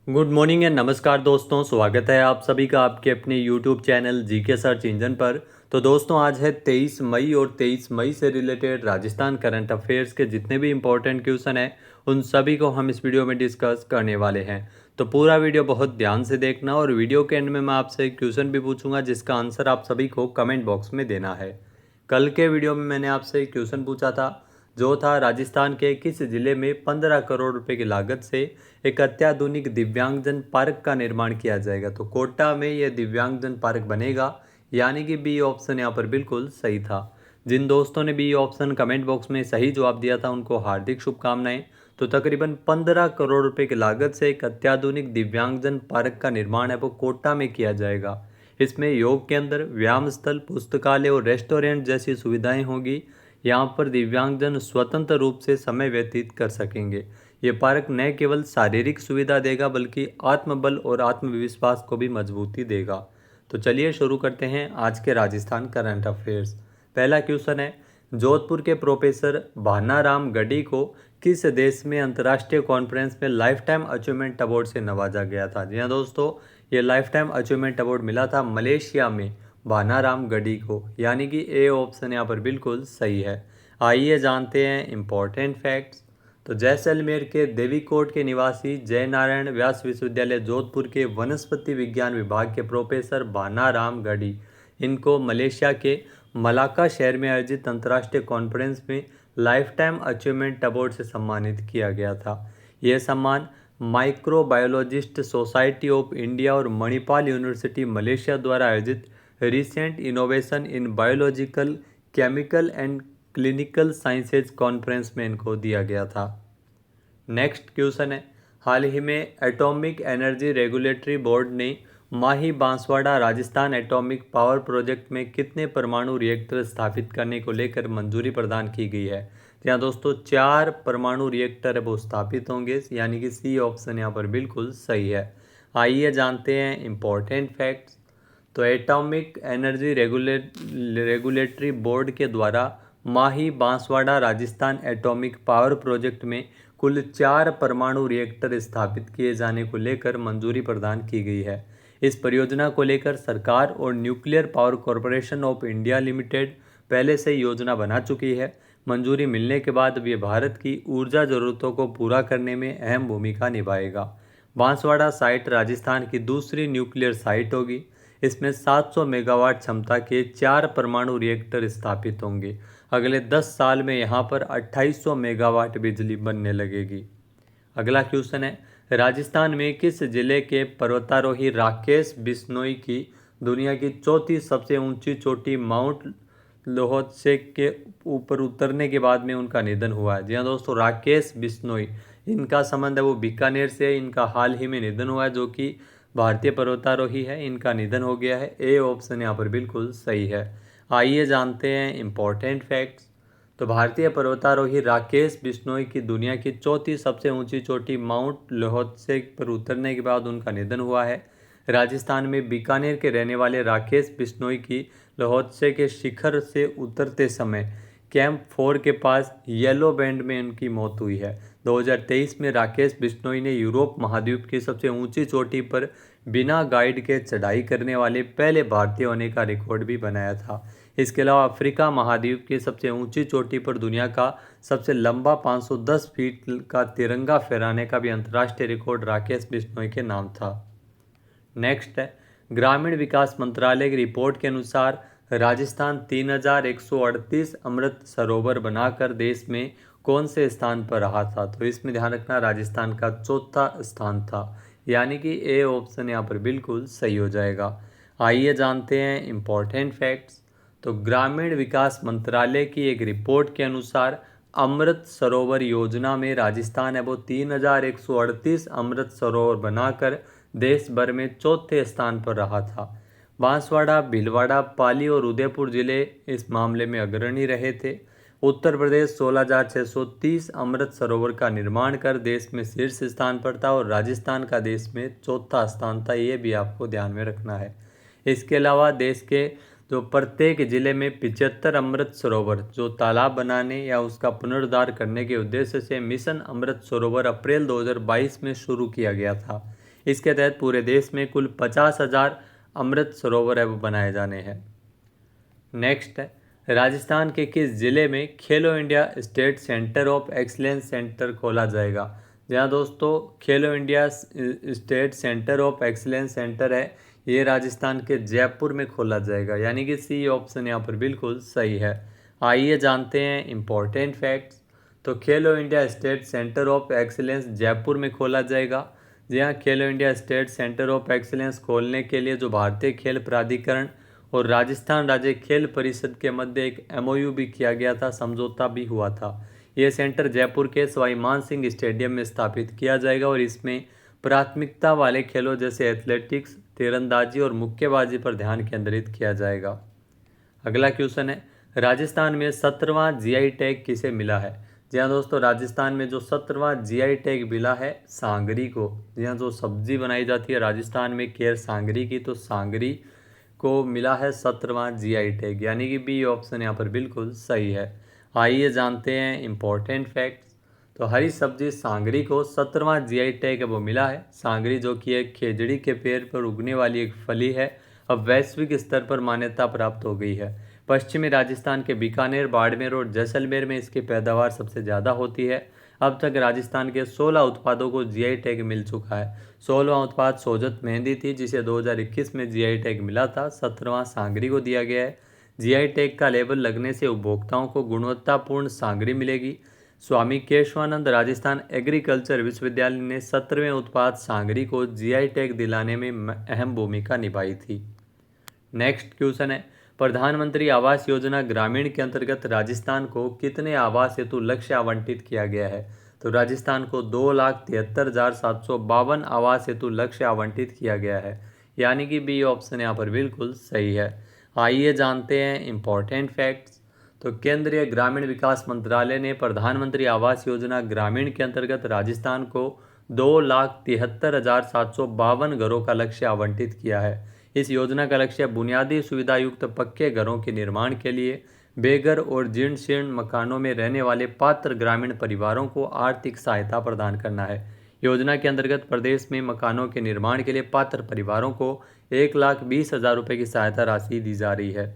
Good morning and नमस्कार दोस्तों, स्वागत है आप सभी का आपके अपने YouTube channel GK search engine पर। तो दोस्तों आज है 23 मई और 23 मई से रिलेटेड राजस्थान करंट अफेयर्स के जितने भी इंपॉर्टेंट क्वेश्चन हैं उन सभी को हम इस वीडियो में डिस्कस करने वाले हैं। तो पूरा वीडियो बहुत ध्यान से देखना और वीडियो के एंड में मैं आपसे एक क्वेश्चन भी पूछूंगा जिसका आंसर आप सभी को कमेंट बॉक्स में देना है। कल के वीडियो में मैंने आपसे एक क्वेश्चन पूछा था जो था राजस्थान के किस जिले में 15 करोड़ रुपए की लागत से एक अत्याधुनिक दिव्यांगजन पार्क का निर्माण किया जाएगा। तो कोटा में यह दिव्यांगजन पार्क बनेगा, यानी कि बी ऑप्शन यहाँ पर बिल्कुल सही था। जिन दोस्तों ने बी ऑप्शन कमेंट बॉक्स में सही जवाब दिया था उनको हार्दिक शुभकामनाएं। तो तकरीबन 15 करोड़ रुपए की लागत से एक अत्याधुनिक दिव्यांगजन पार्क का निर्माण है वो कोटा में किया जाएगा। इसमें योग केंद्र, व्यायाम स्थल, पुस्तकालय और रेस्टोरेंट जैसी सुविधाएं होगी। यहाँ पर दिव्यांगजन स्वतंत्र रूप से समय व्यतीत कर सकेंगे। ये पार्क न केवल शारीरिक सुविधा देगा बल्कि आत्मबल और आत्मविश्वास को भी मजबूती देगा। तो चलिए शुरू करते हैं आज के राजस्थान करंट अफेयर्स। पहला क्वेश्चन है, जोधपुर के प्रोफेसर भानाराम गडी को किस देश में अंतर्राष्ट्रीय कॉन्फ्रेंस में लाइफ टाइम अचीवमेंट अवार्ड से नवाजा गया था। जी हाँ दोस्तों, ये लाइफ टाइम अचीवमेंट अवार्ड मिला था मलेशिया में भानाराम गडी को, यानी कि ए ऑप्शन यहाँ पर बिल्कुल सही है। आइए जानते हैं इम्पोर्टेंट फैक्ट्स। तो जैसलमेर के देवीकोट के निवासी जयनारायण व्यास विश्वविद्यालय जोधपुर के वनस्पति विज्ञान विभाग के प्रोफेसर भानाराम गडी, इनको मलेशिया के मलाका शहर में आयोजित अंतर्राष्ट्रीय कॉन्फ्रेंस में लाइफ टाइम अचीवमेंट अवार्ड से सम्मानित किया गया था। यह सम्मान माइक्रोबायोलॉजिस्ट सोसाइटी ऑफ इंडिया और मणिपाल यूनिवर्सिटी मलेशिया द्वारा आयोजित recent innovation in biological, chemical and clinical sciences conference में इनको दिया गया था। नेक्स्ट क्वेश्चन है, हाल ही में एटॉमिक एनर्जी रेगुलेटरी बोर्ड ने Mahi Banswara Rajasthan atomic power project में कितने परमाणु रिएक्टर स्थापित करने को लेकर मंजूरी प्रदान की गई है। यहाँ दोस्तों 4 परमाणु रिएक्टर है वो स्थापित होंगे, यानी कि सी ऑप्शन यहाँ पर बिल्कुल सही है। आइए जानते हैं इम्पोर्टेंट फैक्ट्स। तो एटॉमिक एनर्जी रेगुलेटरी बोर्ड के द्वारा Mahi Banswara Rajasthan atomic power project में कुल 4 परमाणु रिएक्टर स्थापित किए जाने को लेकर मंजूरी प्रदान की गई है। इस परियोजना को लेकर सरकार और nuclear power corporation of India limited पहले से योजना बना चुकी है। मंजूरी मिलने के बाद ये भारत की ऊर्जा जरूरतों को पूरा करने में अहम भूमिका निभाएगा। बांसवाड़ा साइट राजस्थान की दूसरी न्यूक्लियर साइट होगी। इसमें 700 मेगावाट क्षमता के 4 परमाणु रिएक्टर स्थापित होंगे। अगले 10 साल में यहाँ पर 2800 मेगावाट बिजली बनने लगेगी। अगला क्वेश्चन है, राजस्थान में किस जिले के पर्वतारोही राकेश बिश्नोई की दुनिया की चौथी सबसे ऊंची चोटी माउंट लोहोत्से के ऊपर उतरने के बाद में उनका निधन हुआ है। जी हाँ दोस्तों, राकेश बिश्नोई, इनका संबंध है वो बीकानेर से, इनका हाल ही में निधन हुआ है, जो कि भारतीय पर्वतारोही है। इनका निधन हो गया है। ए ऑप्शन यहाँ पर बिल्कुल सही है। आइए जानते हैं इम्पोर्टेंट फैक्ट्स। तो भारतीय पर्वतारोही राकेश बिश्नोई की दुनिया की चौथी सबसे ऊंची चोटी माउंट लोहोत्से पर उतरने के बाद उनका निधन हुआ है। राजस्थान में बीकानेर के रहने वाले राकेश बिश्नोई की लोहोत्से के शिखर से उतरते समय कैंप 4 के पास येलो बैंड में उनकी मौत हुई है। 2023 में राकेश बिश्नोई ने यूरोप महाद्वीप की सबसे ऊंची चोटी पर बिना गाइड के चढ़ाई करने वाले पहले भारतीय होने का रिकॉर्ड भी बनाया था। इसके अलावा अफ्रीका महाद्वीप की सबसे ऊंची चोटी पर दुनिया का सबसे लंबा 510 फीट का तिरंगा फहराने का भी अंतर्राष्ट्रीय रिकॉर्ड राकेश बिश्नोई के नाम था। नेक्स्ट है, ग्रामीण विकास मंत्रालय की रिपोर्ट के अनुसार राजस्थान 3138 अमृत सरोवर बनाकर देश में कौन से स्थान पर रहा था। तो इसमें ध्यान रखना राजस्थान का चौथा स्थान था, यानी कि ए ऑप्शन यहाँ पर बिल्कुल सही हो जाएगा। आइए जानते हैं इम्पोर्टेंट फैक्ट्स। तो ग्रामीण विकास मंत्रालय की एक रिपोर्ट के अनुसार अमृत सरोवर योजना में राजस्थान है वो 3138 अमृत सरोवर बनाकर देश भर में चौथे स्थान पर रहा था। बांसवाड़ा, भीलवाड़ा, पाली और उदयपुर जिले इस मामले में अग्रणी रहे थे। उत्तर प्रदेश 16,630 अमृत सरोवर का निर्माण कर देश में शीर्ष स्थान पर था और राजस्थान का देश में चौथा स्थान था। ये भी आपको ध्यान में रखना है। इसके अलावा देश के जो प्रत्येक जिले में 75 अमृत सरोवर जो तालाब बनाने या उसका पुनरुद्धार करने के उद्देश्य से मिशन अमृत सरोवर अप्रैल 2022 में शुरू किया गया था। इसके तहत पूरे देश में कुल 50,000 अमृत सरोवर है वो बनाए जाने हैं। नेक्स्ट है, राजस्थान के किस जिले में खेलो India state centre of excellence centre खोला जाएगा? जहाँ दोस्तों खेलो India state centre of excellence centre है, ये राजस्थान के जयपुर में खोला जाएगा, यानी कि सी ऑप्शन यहाँ पर बिल्कुल सही है। आइए जानते हैं इम्पोर्टेंट फैक्ट्स। तो खेलो India state centre of excellence Jaipur में खोला जाएगा। जी हाँ, खेलो India state centre of excellence खोलने के लिए जो भारतीय खेल प्राधिकरण और राजस्थान राज्य खेल परिषद के मध्य एक MOU भी किया गया था, समझौता भी हुआ था। ये सेंटर जयपुर के सवाई मान सिंह स्टेडियम में स्थापित किया जाएगा और इसमें प्राथमिकता वाले खेलों जैसे एथलेटिक्स, तीरंदाजी और मुक्केबाजी पर ध्यान केंद्रित किया जाएगा। अगला क्वेश्चन है, राजस्थान में 17वां GI टैग किसे मिला है? जी हाँ दोस्तों, राजस्थान में जो 17वां GI टैग मिला है सांगरी को। जी हाँ, जो सब्जी बनाई जाती है राजस्थान में केर सांगरी की, तो सांगरी को मिला है 17वां GI टैग, यानी कि बी ऑप्शन यहाँ पर बिल्कुल सही है। आइए जानते हैं इम्पोर्टेंट फैक्ट्स। तो हरी सब्जी सांगरी को 17वां GI टैग वो मिला है। सांगरी जो कि एक खेजड़ी के पेड़ पर उगने वाली एक फली है, अब वैश्विक स्तर पर मान्यता प्राप्त हो गई है। पश्चिमी राजस्थान के बीकानेर, बाड़मेर और जैसलमेर में इसकी पैदावार सबसे ज़्यादा होती है। अब तक राजस्थान के 16 उत्पादों को GI टैग मिल चुका है। 16वां उत्पाद सोजत मेहंदी थी, जिसे 2021 में GI टैग मिला था। 17वां सांगरी को दिया गया है। GI टैग का लेबल लगने से उपभोक्ताओं को गुणवत्तापूर्ण सांगरी मिलेगी। स्वामी केशवानंद राजस्थान एग्रीकल्चर विश्वविद्यालय ने 17वें उत्पाद सांगरी को GI टैग दिलाने में अहम भूमिका निभाई थी। नेक्स्ट क्वेश्चन है, प्रधानमंत्री आवास योजना ग्रामीण के अंतर्गत राजस्थान को कितने आवास हेतु लक्ष्य आवंटित किया गया है? तो राजस्थान को 2,73,752 आवास हेतु लक्ष्य आवंटित किया गया है, यानी कि बी ऑप्शन यहाँ पर बिल्कुल सही है। आइए जानते हैं इम्पोर्टेंट फैक्ट्स। तो केंद्रीय ग्रामीण विकास मंत्रालय ने प्रधानमंत्री आवास योजना ग्रामीण के अंतर्गत राजस्थान को 2,73,752 घरों का लक्ष्य आवंटित किया है। इस योजना का लक्ष्य बुनियादी सुविधा युक्त पक्के घरों के निर्माण के लिए बेघर और जीर्ण शीर्ण मकानों में रहने वाले पात्र ग्रामीण परिवारों को आर्थिक सहायता प्रदान करना है। योजना के अंतर्गत प्रदेश में मकानों के निर्माण के लिए पात्र परिवारों को 1,20,000 रुपये की सहायता राशि दी जा रही है।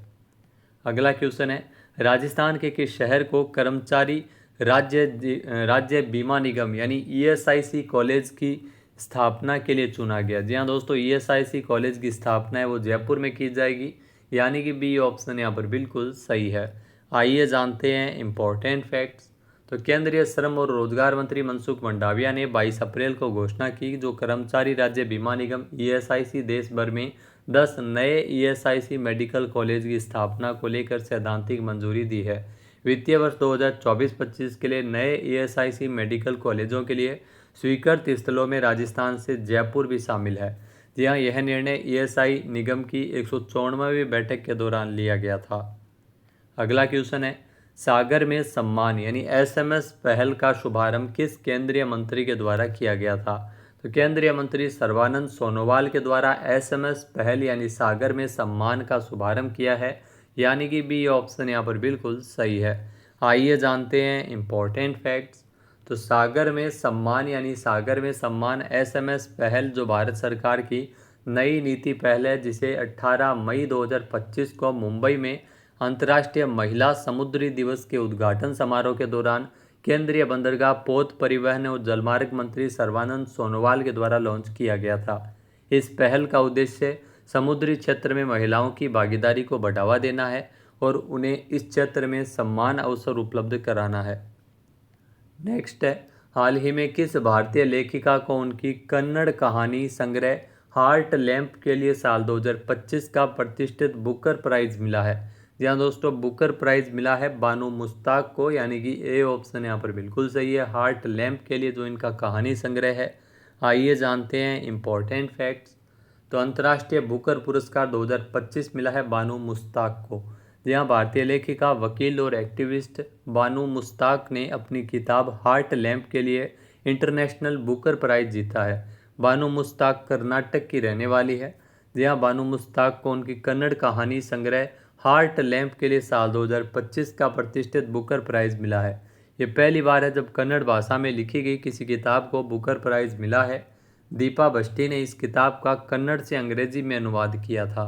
अगला क्वेश्चन है, राजस्थान के किस शहर को कर्मचारी राज्य बीमा निगम यानी ESIC कॉलेज की स्थापना के लिए चुना गया? जी हाँ दोस्तों, ESIC कॉलेज की स्थापना है वो जयपुर में की जाएगी, यानी कि बी ऑप्शन यहाँ पर बिल्कुल सही है। आइए जानते हैं इम्पोर्टेंट फैक्ट्स। तो केंद्रीय श्रम और रोजगार मंत्री मनसुख मंडाविया ने 22 अप्रैल को घोषणा की जो कर्मचारी राज्य बीमा निगम ESIC देश भर में 10 नए ESIC मेडिकल कॉलेज की स्थापना को लेकर सैद्धांतिक मंजूरी दी है। वित्तीय वर्ष 2024-25 के लिए नए ESIC मेडिकल कॉलेजों के लिए स्वीकृत स्थलों में राजस्थान से जयपुर भी शामिल है। जी हाँ, यह निर्णय ESI निगम की 154वीं बैठक के दौरान लिया गया था। अगला क्वेश्चन है, सागर में सम्मान यानी SMS पहल का शुभारंभ किस केंद्रीय मंत्री के द्वारा किया गया था? तो केंद्रीय मंत्री सर्बानंद सोनोवाल के द्वारा SMS पहल यानी सागर में सम्मान का शुभारंभ किया है, यानी कि बी ऑप्शन यहाँ पर बिल्कुल सही है। आइए जानते हैं इम्पोर्टेंट फैक्ट्स। तो सागर में सम्मान यानी सागर में सम्मान SMS पहल जो भारत सरकार की नई नीति पहल है, जिसे 18 मई 2025 को मुंबई में अंतर्राष्ट्रीय महिला समुद्री दिवस के उद्घाटन समारोह के दौरान केंद्रीय बंदरगाह, पोत परिवहन और जलमार्ग मंत्री सर्बानंद सोनोवाल के द्वारा लॉन्च किया गया था। इस पहल का उद्देश्य समुद्री क्षेत्र में महिलाओं की भागीदारी को बढ़ावा देना है और उन्हें इस क्षेत्र में समान अवसर उपलब्ध कराना है। नेक्स्ट है, हाल ही में किस भारतीय लेखिका को उनकी कन्नड़ कहानी संग्रह हार्ट लैम्प के लिए साल 2025 का प्रतिष्ठित बुकर प्राइज मिला है? जी हाँ दोस्तों, बुकर प्राइज मिला है बानू मुश्ताक को, यानी कि ए ऑप्शन यहाँ पर बिल्कुल सही है। हार्ट लैम्प के लिए जो इनका कहानी संग्रह है। आइए जानते हैं इम्पोर्टेंट फैक्ट्स। तो अंतर्राष्ट्रीय बुकर पुरस्कार 2025 मिला है बानू मुश्ताक को। जहाँ भारतीय लेखिका, वकील और एक्टिविस्ट बानू मुश्ताक ने अपनी किताब हार्ट लैम्प के लिए इंटरनेशनल बुकर प्राइज जीता है। बानू मुश्ताक कर्नाटक की रहने वाली है। जहाँ बानू मुश्ताक को उनकी कन्नड़ कहानी संग्रह हार्ट लैम्प के लिए साल 2025 का प्रतिष्ठित बुकर प्राइज मिला है। ये पहली बार है जब कन्नड़ भाषा में लिखी गई किसी किताब को बुकर प्राइज मिला है। दीपा भट्टी ने इस किताब का कन्नड़ से अंग्रेजी में अनुवाद किया था।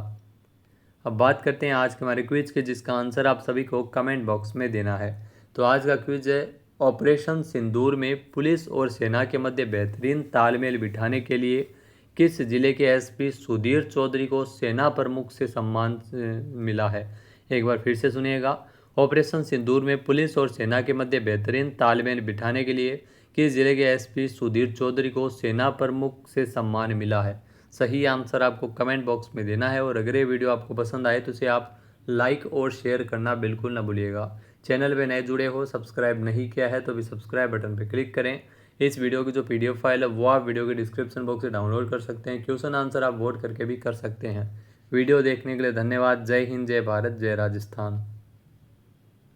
अब बात करते हैं आज के हमारे क्विज के, जिसका आंसर आप सभी को कमेंट बॉक्स में देना है। तो आज का क्विज है, ऑपरेशन सिंदूर में पुलिस और सेना के मध्य बेहतरीन तालमेल बिठाने के लिए किस जिले के एसपी सुधीर चौधरी को सेना प्रमुख से सम्मान मिला है। एक बार फिर से सुनिएगा। ऑपरेशन सिंदूर में पुलिस और सेना के मध्य बेहतरीन तालमेल बिठाने के लिए किस जिले के एसपी सुधीर चौधरी को सेना प्रमुख से सम्मान मिला है। सही आंसर आपको कमेंट बॉक्स में देना है। और अगर ये वीडियो आपको पसंद आए तो इसे आप लाइक और शेयर करना बिल्कुल ना भूलिएगा। चैनल पे नए जुड़े हो, सब्सक्राइब नहीं किया है तो अभी सब्सक्राइब बटन पर क्लिक करें। इस वीडियो की जो PDF फाइल है वो आप वीडियो के डिस्क्रिप्शन बॉक्स से डाउनलोड कर सकते हैं। क्वेश्चन आंसर आप वोट करके भी कर सकते हैं। वीडियो देखने के लिए धन्यवाद। जय हिंद, जय भारत, जय राजस्थान।